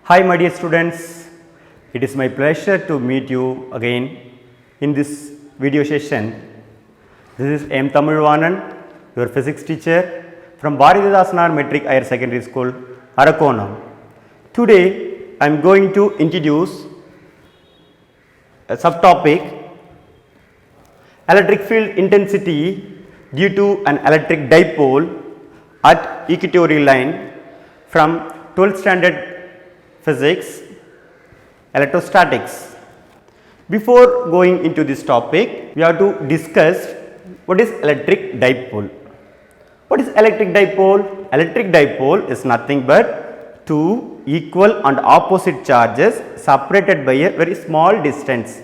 Hi my dear students, it is my pleasure to meet you again in this video session. This is M. Tamilvanan, your physics teacher from Bharatidasana Metric Higher Secondary School, Arakonam. Today I am going to introduce a subtopic, electric field intensity due to an electric dipole at equatorial line from 12th standard physics, electrostatics. Before going into this topic, we have to discuss what is electric dipole. What is electric dipole? Electric dipole is nothing but two equal and opposite charges separated by a very small distance.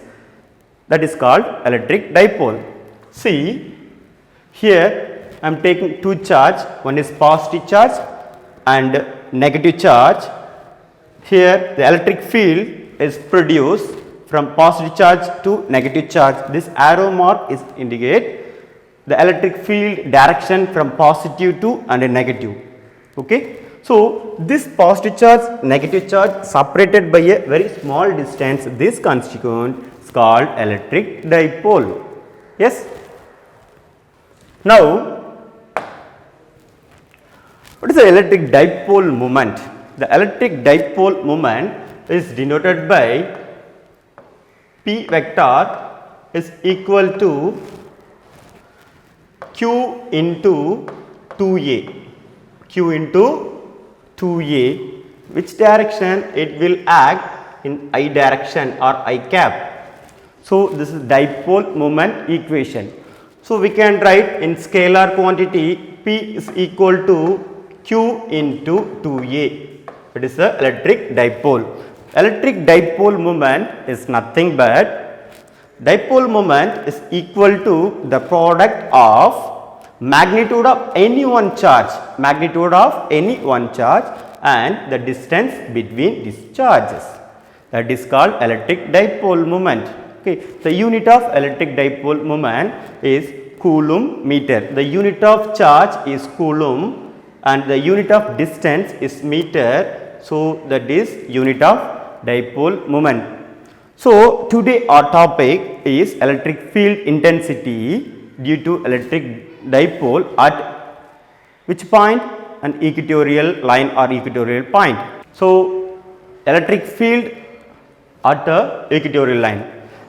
That is called electric dipole. See, here I am taking two charge, one is positive charge and negative charge. Here the electric field is produced from positive charge to negative charge. This arrow mark is indicate the electric field direction from positive to and negative. Okay. So, this positive charge, negative charge separated by a very small distance, this constituent is called electric dipole. Yes. Now, what is the electric dipole moment? The electric dipole moment is denoted by P vector is equal to Q into 2A. Q into 2A. Which direction it will act? In I direction or I cap. So, this is dipole moment equation. So, we can write in scalar quantity P is equal to Q into 2A. It is the electric dipole. Electric dipole moment is nothing but dipole moment is equal to the product of magnitude of any one charge, and the distance between these charges. That is called electric dipole moment. Okay. The unit of electric dipole moment is coulomb meter. The unit of charge is coulomb and the unit of distance is meter. So, that is unit of dipole moment. So, today our topic is electric field intensity due to electric dipole at which point? An equatorial line or equatorial point. So, electric field at a equatorial line.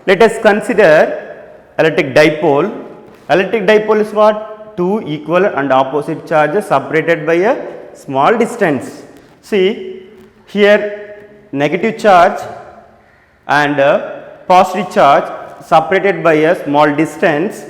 Let us consider electric dipole. Electric dipole is what? Two equal and opposite charges separated by a small distance. See, here negative charge and positive charge separated by a small distance.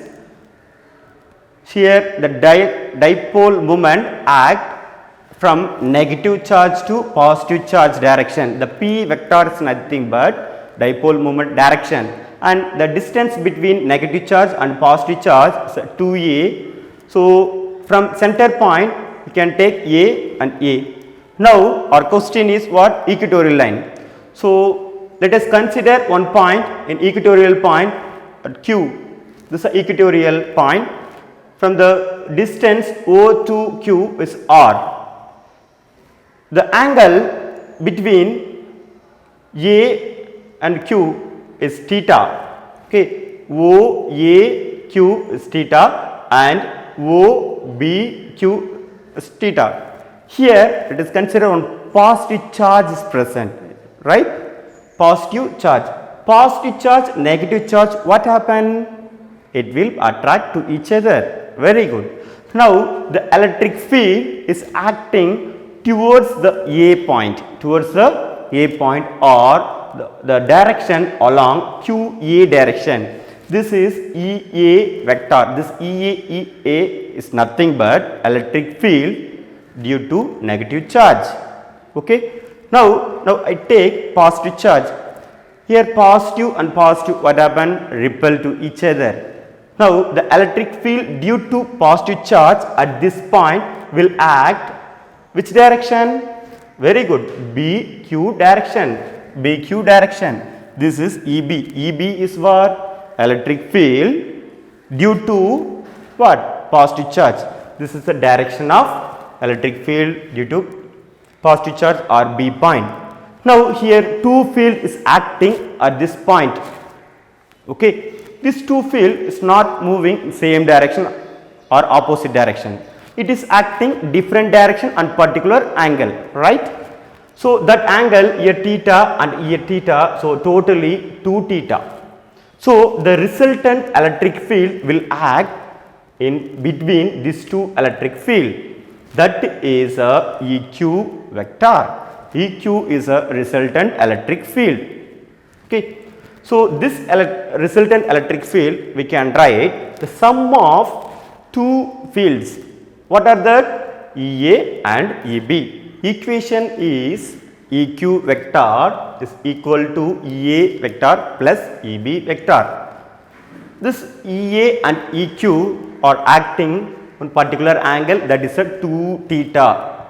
Here the dipole moment act from negative charge to positive charge direction. The P vector is nothing but dipole moment direction, and the distance between negative charge and positive charge is 2A. So, from center point you can take A and A. Now, our question is what? Equatorial line. So, let us consider one point in equatorial point at Q. This is an equatorial point. From the distance O to Q is R. The angle between A and Q is theta. Okay. OAQ is theta and OBQ is theta. Here it is considered one positive charge is present, right? Positive charge, negative charge, what happen? It will attract to each other. Very good. Now, the electric field is acting towards the A point, or the direction along QA direction. This is EA vector. This EA is nothing but electric field due to negative charge. Okay. Now I take positive charge. Here positive and positive what happen? Repel to each other. Now the electric field due to positive charge at this point will act which direction? Very good. BQ direction. This is EB. EB is what? Electric field due to what? Positive charge. This is the direction of electric field due to positive charge or B point. Now here two field is acting at this point. Okay, this two field is not moving in same direction or opposite direction. It is acting different direction and particular angle, right? So that angle here theta and here theta, so totally 2 theta. So the resultant electric field will act in between these two electric field, that is a EQ vector. EQ is a resultant electric field. Okay. So this resultant electric field we can write the sum of two fields. What are that? EA and EB. Equation is EQ vector is equal to EA vector plus EB vector. This EA and EQ are acting on particular angle, that is a 2 theta.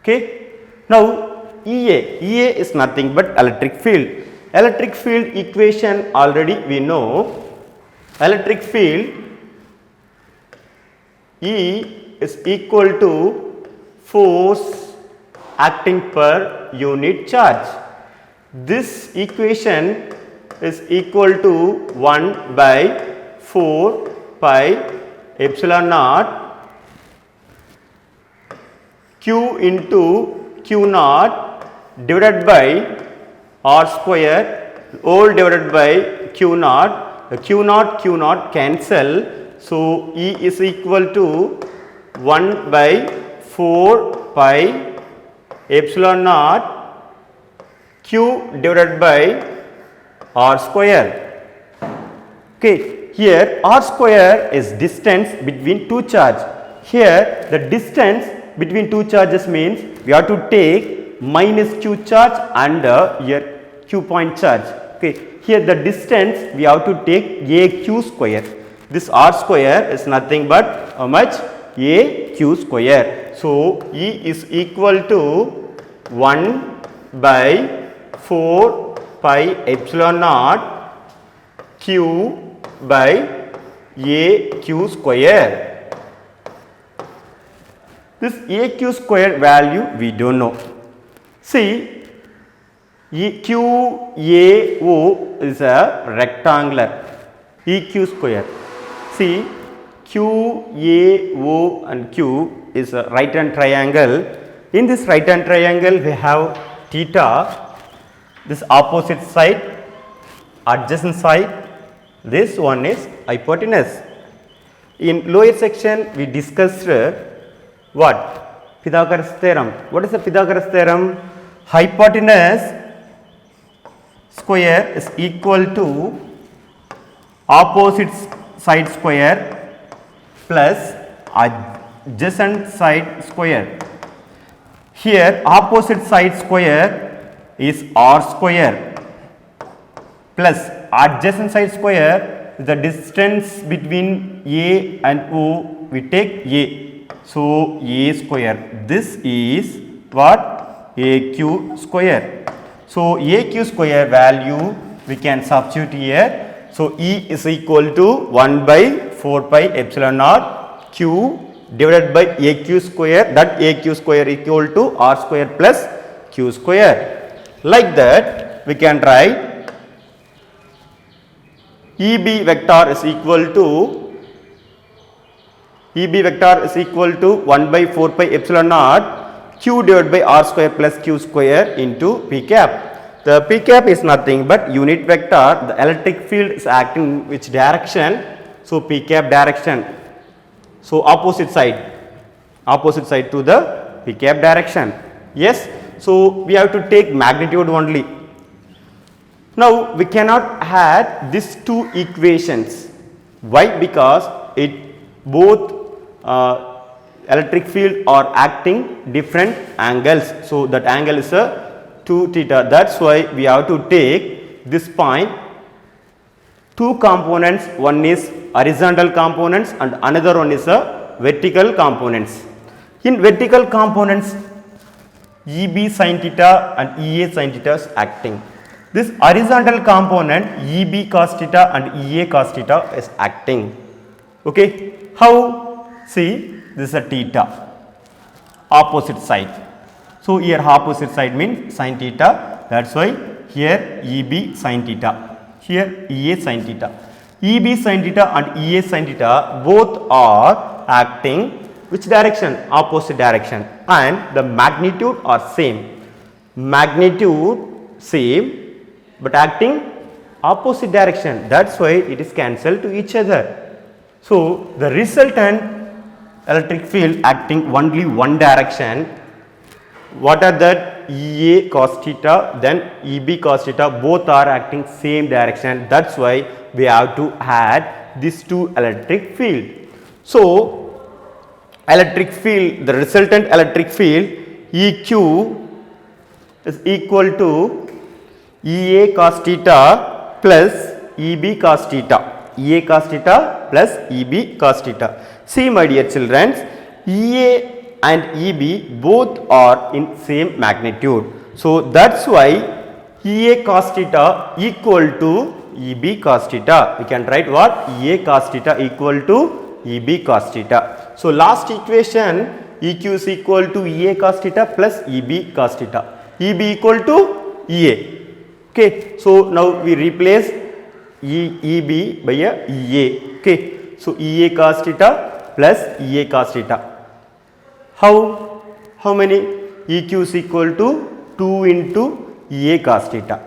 Okay. Now EA is nothing but electric field. Electric field equation already we know. Electric field E is equal to force acting per unit charge. This equation is equal to 1 by 4 pi epsilon naught Q into Q naught divided by R square all divided by Q naught. The Q naught cancel. So E is equal to 1 by 4 pi epsilon naught Q divided by R square. Okay, here R square is distance between two charges. Here the distance between two charges means we have to take minus Q charge and here Q point charge. Okay, here the distance we have to take AQ square. This R square is nothing but how much? AQ square. So E is equal to 1 by 4 pi epsilon naught Q by AQ square. This AQ square value we do not know. See, QAO is a rectangular EQ square. See, QAO and Q is a right hand triangle. In this right hand triangle we have theta, this opposite side, adjacent side, this one is hypotenuse. In lower section we discussed what? Pythagoras theorem. What is the Pythagoras theorem? Hypotenuse square is equal to opposite side square plus adjacent side square. Here opposite side square is R square plus adjacent side square is the distance between A and O, we take A. So A square, this is what? AQ square. So AQ square value we can substitute here. So E is equal to 1 by 4 pi epsilon naught Q divided by AQ square, that AQ square equal to R square plus Q square. Like that we can write EB vector is equal to 1 by 4 pi epsilon naught Q divided by R square plus Q square into P cap. The P cap is nothing but unit vector. The electric field is acting in which direction? So P cap direction. So opposite side to the P cap direction. Yes. So we have to take magnitude only. Now we cannot add these two equations. Why? Because both electric field are acting different angles. So that angle is a 2 theta. That's why we have to take this point, two components, one is horizontal components and another one is a vertical components. In vertical components EB sin theta and EA sin theta is acting. This horizontal component EB cos theta and EA cos theta is acting. Okay, how? See, this is a theta, opposite side. So here opposite side means sin theta. That's why here EB sin theta. Here EA sin theta. EB sin theta and EA sin theta both are acting which direction? Opposite direction, and the magnitude are same. Magnitude same but acting opposite direction. That's why it is cancelled to each other. So the resultant electric field acting only one direction. What are that? EA cos theta, then EB cos theta, both are acting same direction. That's why we have to add these two electric field. So electric field, the resultant electric field EQ is equal to EA cos theta plus EB cos theta. EA cos theta plus EB cos theta. See my dear children, EA and EB both are in same magnitude. So that's why EA cos theta equal to EB cos theta. We can write what? EA cos theta equal to EB cos theta. So last equation, EQ is equal to EA cos theta plus EB cos theta. EB equal to EA. Okay. So now we replace EB by a EA. Okay. So EA cos theta plus EA cos theta. How many? EQ is equal to 2 into EA cos theta.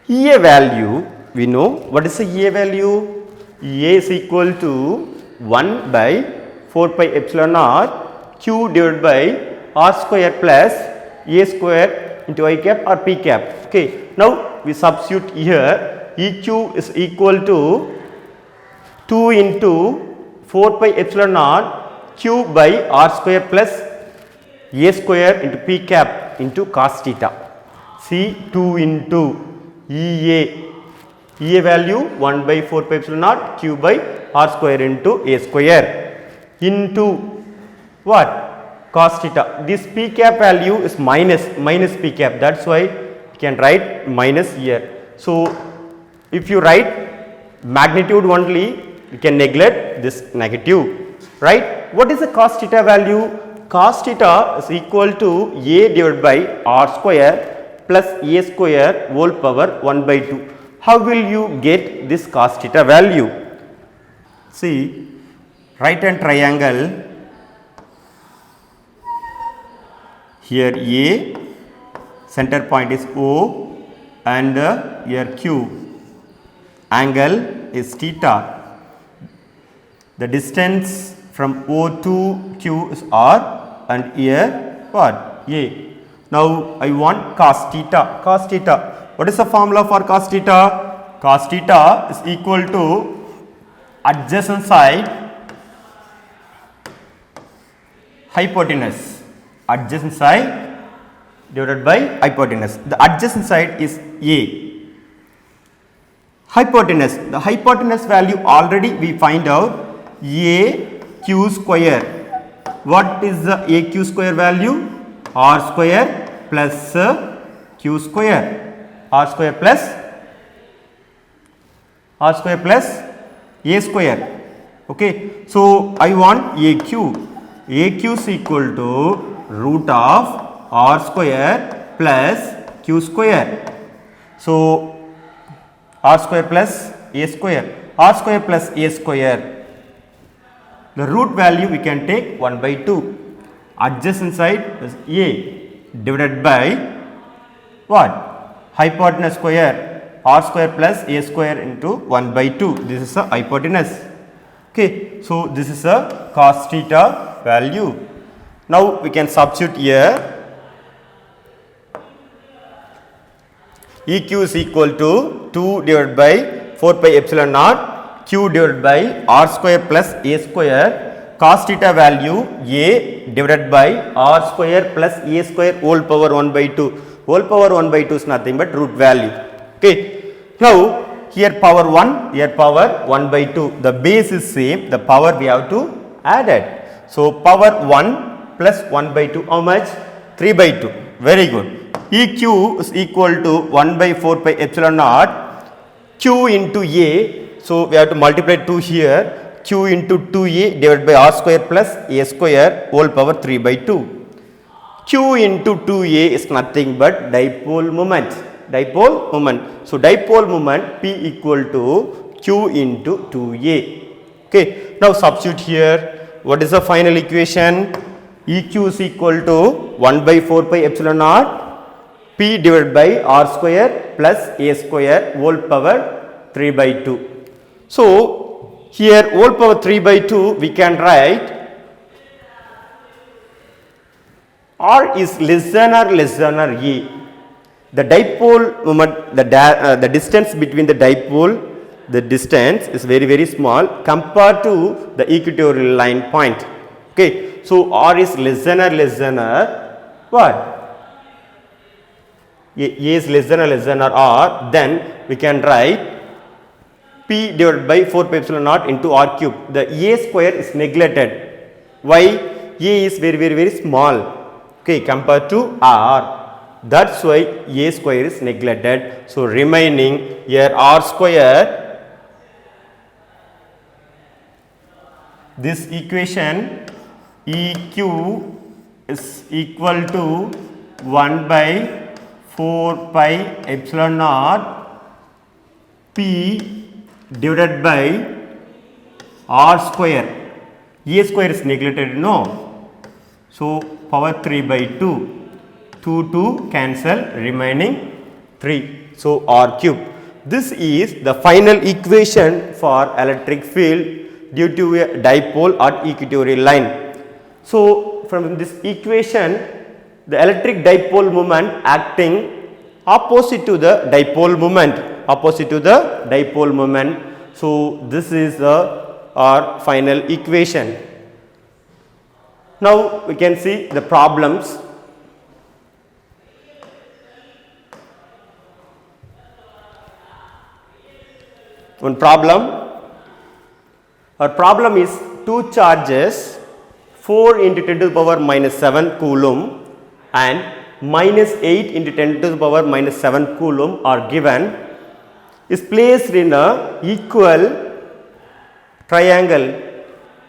EA value, we know what is the EA value? EA is equal to 1 by 4 pi epsilon naught Q divided by R square plus A square into I cap or P cap. Okay. Now we substitute here. EQ is equal to 2 into 4 pi epsilon naught Q by R square plus A square into P cap into cos theta. See, 2 into EA. EA value 1 by 4 pi epsilon naught Q by R square into A square into what? Cos theta. This P cap value is minus P cap. That's why you can write minus here. So if you write magnitude only, you can neglect this negative. Right? What is the cos theta value? Cos theta is equal to A divided by R square plus A square whole power 1 by 2. How will you get this cos theta value? See, right hand triangle, here A, center point is O and here Q, angle is theta. The distance from O to Q is R and here what? A. Now I want cos theta. Cos theta. What is the formula for cos theta? Cos theta is equal to adjacent side hypotenuse. Adjacent side divided by hypotenuse. The adjacent side is A. Hypotenuse. The hypotenuse value already we find out. A q square. What is the AQ square value? R square plus Q square. R square plus A square. Okay. So I want AQ. AQ is equal to root of R square plus Q square. So R square plus A square. R square plus A square. The root value we can take 1 by 2. Adjacent side is A divided by what? Hypotenuse square, R square plus A square into 1 by 2. This is a hypotenuse. Okay. So this is a cos theta value. Now we can substitute here. EQ is equal to 2 divided by 4 pi epsilon naught Q divided by R square plus A square. Cos theta value A divided by R square plus A square whole power 1 by 2. Whole power 1 by 2 is nothing but root value. Okay. Now here power 1, here power 1 by 2. The base is same. The power we have to add it. So power 1 plus 1 by 2. How much? 3 by 2. Very good. EQ is equal to 1 by 4 pi epsilon naught Q into A. So we have to multiply 2 here. Q into 2A divided by R square plus A square whole power 3 by 2. Q into 2A is nothing but dipole moment. Dipole moment. So dipole moment P equal to Q into 2A. Okay. Now substitute here. What is the final equation? EQ is equal to 1 by 4 pi epsilon naught P divided by R square plus A square whole power 3 by 2. So here whole power 3 by 2 we can write R is less than or E. The dipole moment, the distance between the dipole, the distance is very small compared to the equatorial line point. Okay, so R is less than or what? A is less than or R, then we can write P divided by 4 pi epsilon naught into R cube. The A square is neglected. Why? A is very small. Okay, compared to R. That's why A square is neglected. So remaining here R square, this equation EQ is equal to 1 by 4 pi epsilon naught P divided by R square. A square is neglected, no? So power 3 by 2. 2 cancel, remaining 3. So R cube. This is the final equation for electric field due to a dipole at equatorial line. So from this equation, the electric dipole moment acting opposite to the dipole moment, So this is our final equation. Now we can see the problems. One problem. Our problem is two charges 4 into 10 to the power minus 7 coulomb and minus 8 into 10 to the power minus 7 coulomb are given, is placed in a equal triangle,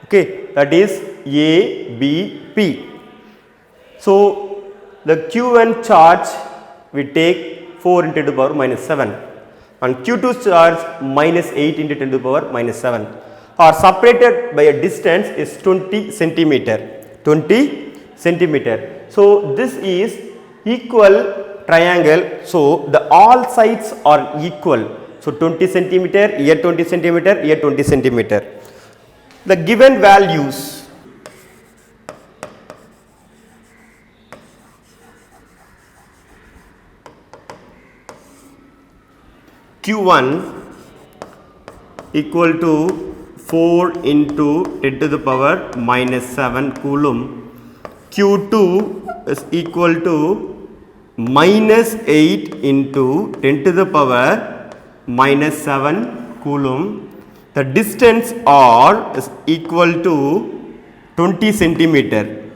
okay, that is ABP. So the Q1 charge we take 4 into 10 to the power minus 7 and Q2 charge minus 8 into 10 to the power minus 7 are separated by a distance is 20 centimeter. So this is equal triangle. So the all sides are equal. So 20 centimeter, here 20 centimeter, here 20 centimeter. The given values Q1 equal to 4 into 10 to the power minus 7 coulomb. Q2 is equal to minus 8 into 10 to the power minus 7 coulomb. The distance R is equal to 20 centimeter.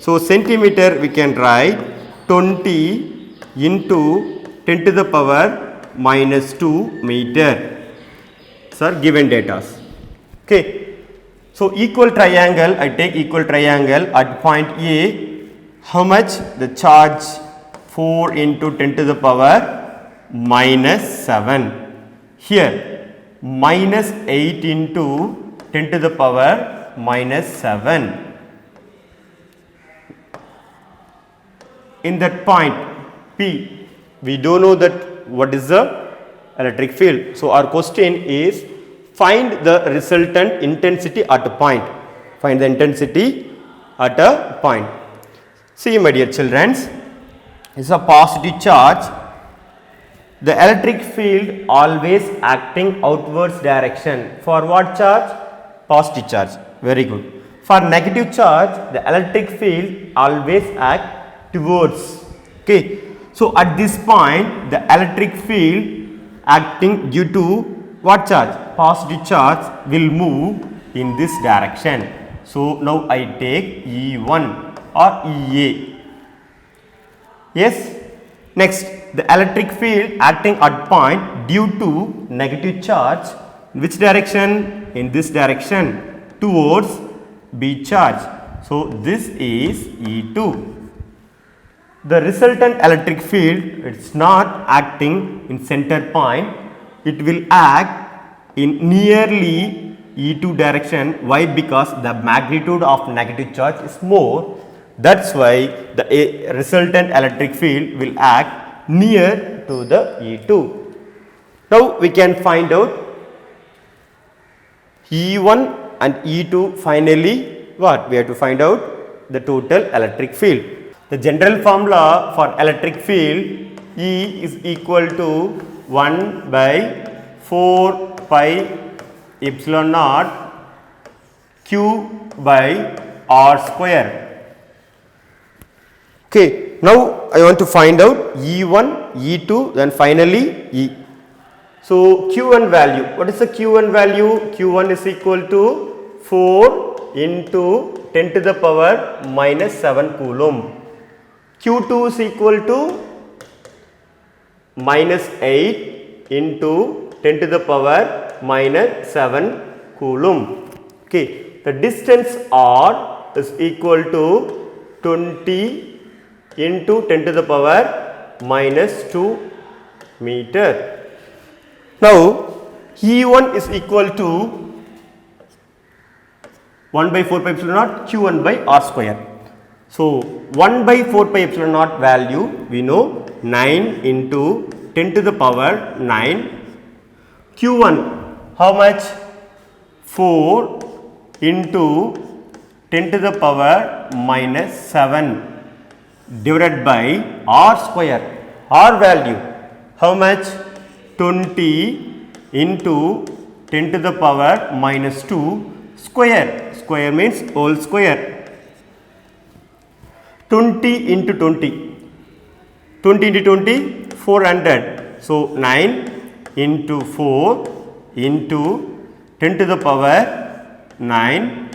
So centimeter we can write 20 into 10 to the power minus 2 meter. Sir, given data. Okay. So equal triangle, I take equal triangle at point A. How much? The charge 4 into 10 to the power minus 7. Here minus 8 into 10 to the power minus 7. In that point P, we don't know that what is the electric field. So our question is find the resultant intensity at a point. Find the intensity at a point. See my dear children, it's a positive charge. The electric field always acting outwards direction. For what charge? Positive charge. Very good. For negative charge, the electric field always act towards. Okay. So at this point, the electric field acting due to what charge? Positive charge will move in this direction. So now I take E1 or EA. Yes. Next, the electric field acting at point due to negative charge. Which direction? In this direction, towards B charge. So this is E2. The resultant electric field, it's not acting in center point, it will act in nearly E2 direction. Why? Because the magnitude of negative charge is more. That's why the resultant electric field will act near to the E2. Now we can find out E1 and E2. Finally, what? We have to find out the total electric field. The general formula for electric field, E is equal to 1 by 4 pi epsilon naught Q by R square. Okay, now I want to find out E1, E2, then finally E. So Q1 value, what is the Q1 value? Q1 is equal to 4 into 10 to the power minus 7 coulomb. Q2 is equal to minus 8 into 10 to the power minus 7 coulomb. Okay, the distance R is equal to 20 into 10 to the power minus 2 meter. Now E1 is equal to 1 by 4 pi epsilon naught Q1 by R square. So 1 by 4 pi epsilon naught value we know 9 into 10 to the power 9. Q1 how much? 4 into 10 to the power minus 7 divided by R square. R value how much? 20 into 10 to the power minus 2 square. Square means whole square. 20 into 20. 20 into 20, 400. So 9 into 4 into 10 to the power 9,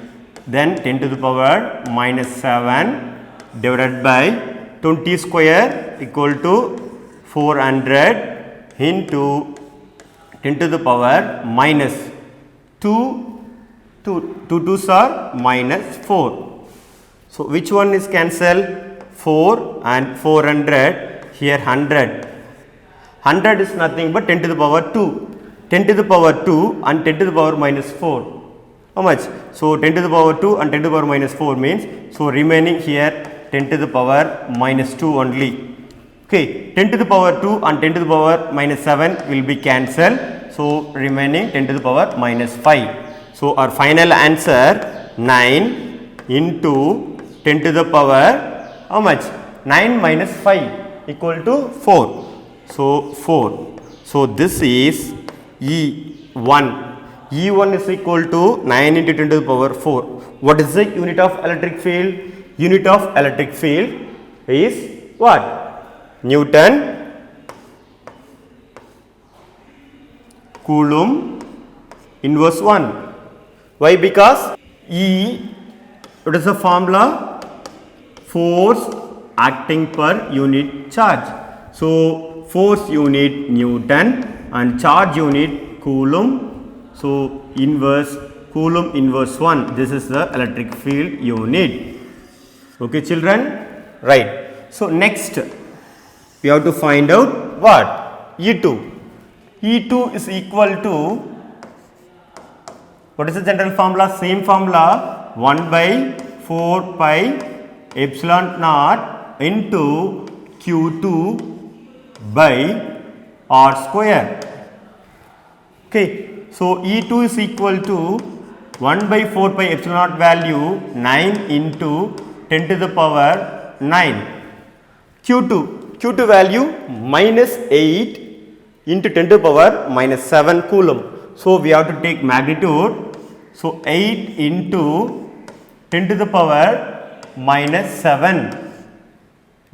then 10 to the power minus 7 divided by 20 square equal to 400 into 10 to the power minus 2, 2 2's are minus 4. So which one is cancelled? 4 and 400, here 100. 100 is nothing but 10 to the power 2. 10 to the power 2 and 10 to the power minus 4. How much? So 10 to the power 2 and 10 to the power minus 4 means, so remaining here 10 to the power minus 2 only. Okay, 10 to the power 2 and 10 to the power minus 7 will be cancelled. So remaining 10 to the power minus 5. So our final answer 9 into 10 to the power how much? 9 minus 5 equal to 4. So 4. So this is E1. E1 is equal to 9 into 10 to the power 4. What is the unit of electric field? Unit of electric field is what? Newton, Coulomb, inverse 1. Why? Because E, what is the formula? Force acting per unit charge. So force unit Newton and charge unit Coulomb. So inverse Coulomb inverse 1. This is the electric field unit. Okay children? Right. So next we have to find out what? E2. E2 is equal to, what is the general formula? Same formula, 1 by 4 pi epsilon naught into Q2 by R square. Okay, so E2 is equal to 1 by 4 pi epsilon naught value 9 into 10 to the power 9. Q2 value minus 8 into 10 to the power minus 7 coulomb. So we have to take magnitude. So 8 into 10 to the power minus 7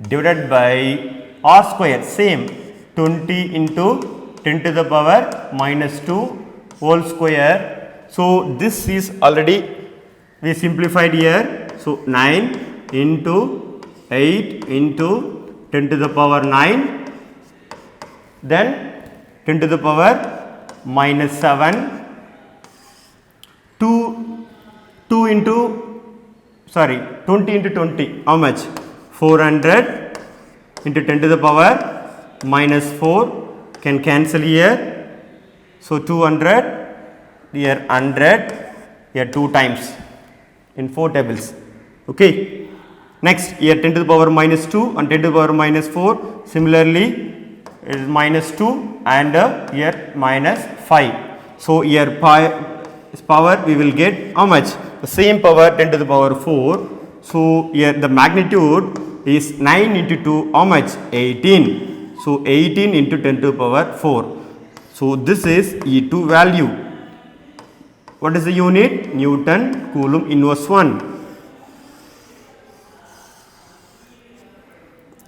divided by R square, same 20 into 10 to the power minus 2 whole square. So this is already we simplified here. So 9 into 8 into 10 to the power 9, then 10 to the power minus 7, 2 into sorry, 20 into 20, how much? 400 into 10 to the power minus 4 can cancel here. So 200, here 100, here 2 times in 4 tables. Okay. Next, here 10 to the power minus 2 and 10 to the power minus 4. Similarly, it is minus 2 and here minus 5. So here power we will get how much? The same power 10 to the power 4. So here the magnitude is 9 into 2, how much? 18. So 18 into 10 to the power 4. So this is E2 value. What is the unit? Newton Coulomb inverse 1.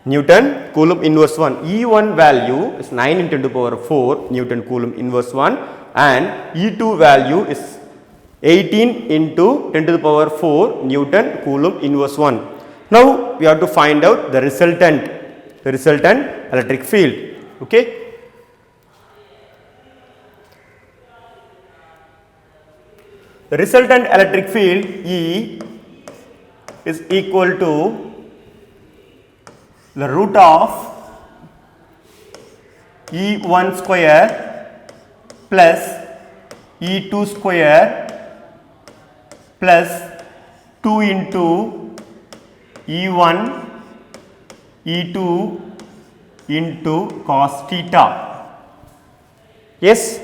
Newton Coulomb inverse 1. E1 value is 9 into 10 to the power 4 Newton Coulomb inverse 1 and E2 value is 18 into 10 to the power 4 Newton Coulomb inverse 1. Now we have to find out the resultant electric field. Okay. The resultant electric field E is equal to the root of E1 square plus E2 square plus 2 into E1 E2 into cos theta. Yes.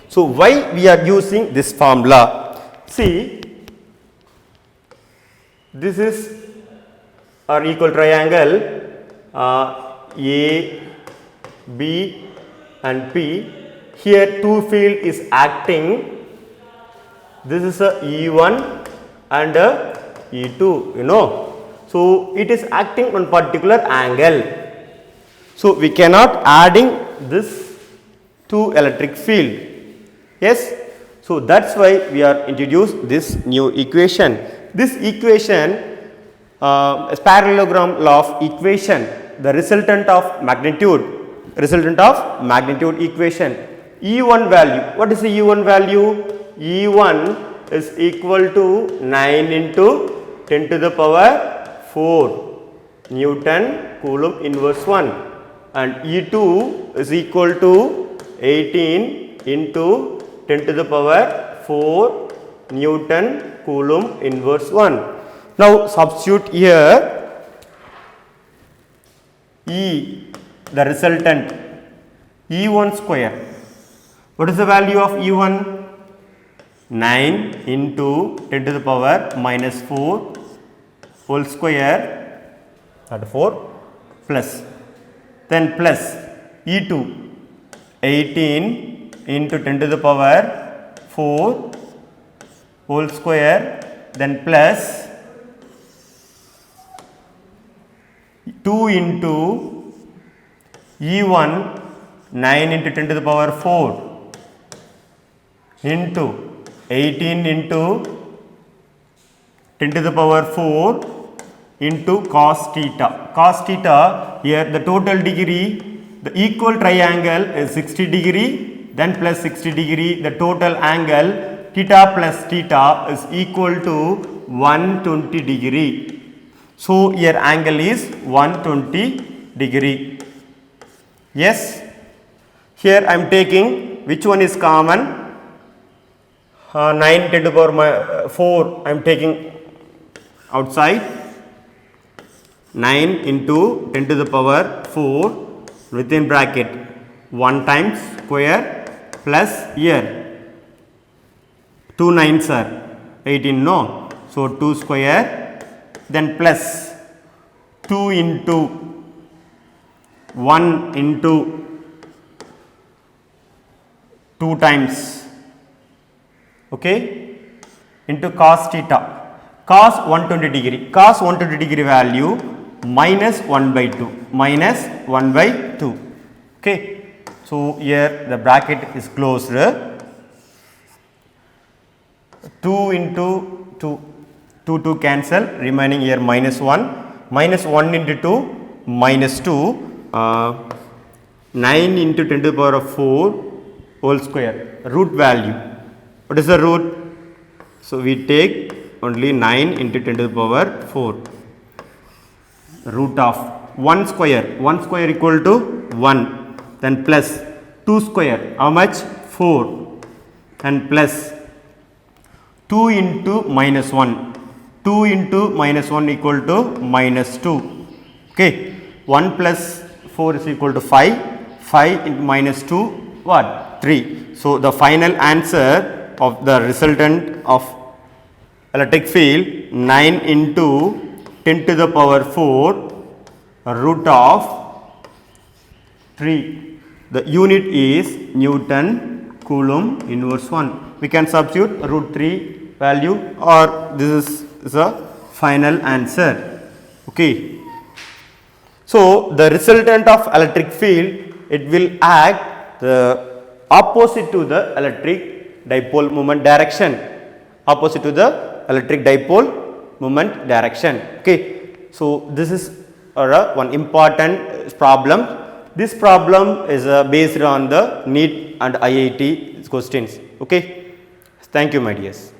So why we are using this formula? See, this is our equal triangle A, B and P. Here two field is acting. This is a E1 and a E2, you know. So it is acting on particular angle. So we cannot adding this to electric field. Yes. So that's why we are introduced this new equation. This equation is parallelogram law of equation, the resultant of magnitude equation. E1 value, what is the E1 value? E1 is equal to 9 into 10 to the power 4 Newton Coulomb inverse 1 and E2 is equal to 18 into 10 to the power 4 Newton Coulomb inverse 1. Now substitute here E, the resultant, E1 square. What is the value of E1? 9 into 10 to the power minus 4 whole square, that 4 plus, then plus E2 18 into 10 to the power 4 whole square, then plus 2 into E1 9 into 10 to the power 4 into 18 into 10 to the power 4 into cos theta. Cos theta, here the total degree, the equal triangle is 60 degree, then plus 60 degree, the total angle theta plus theta is equal to 120 degree. So here angle is 120 degree. Yes. Here I am taking which one is common? 9 10 to the power 4 I am taking outside. 9 into 10 to the power 4 within bracket 1 times square plus here 2 9s are 18, no. So 2 square, then plus 2 into 1 into 2 times, okay, into cos theta, cos 120 degree, cos 120 degree value minus 1 by 2, minus 1 by 2, okay. So here the bracket is closed, 2 into 2, 2 cancel, remaining here minus 1, minus 1 into 2 minus 2, 9 into 10 to the power of 4 whole square, root value. What is the root? So we take only 9 into 10 to the power 4. Root of 1 square. 1 square equal to 1. Then plus 2 square. How much? 4. And plus 2 into minus 1. 2 into minus 1 equal to minus 2. Okay. 1 plus 4 is equal to 5. 5 into minus 2, what? 3. So, the final answer of the resultant of electric field 9 into 10 to the power 4 root of 3. The unit is Newton Coulomb inverse 1. We can substitute root 3 value, or this is the final answer. Okay. So, the resultant of electric field, it will act the opposite to the electric dipole moment direction. Opposite to the electric dipole moment direction. Okay. So, this is one important problem. This problem is based on the NEET and IIT questions. Okay. Thank you, my dears.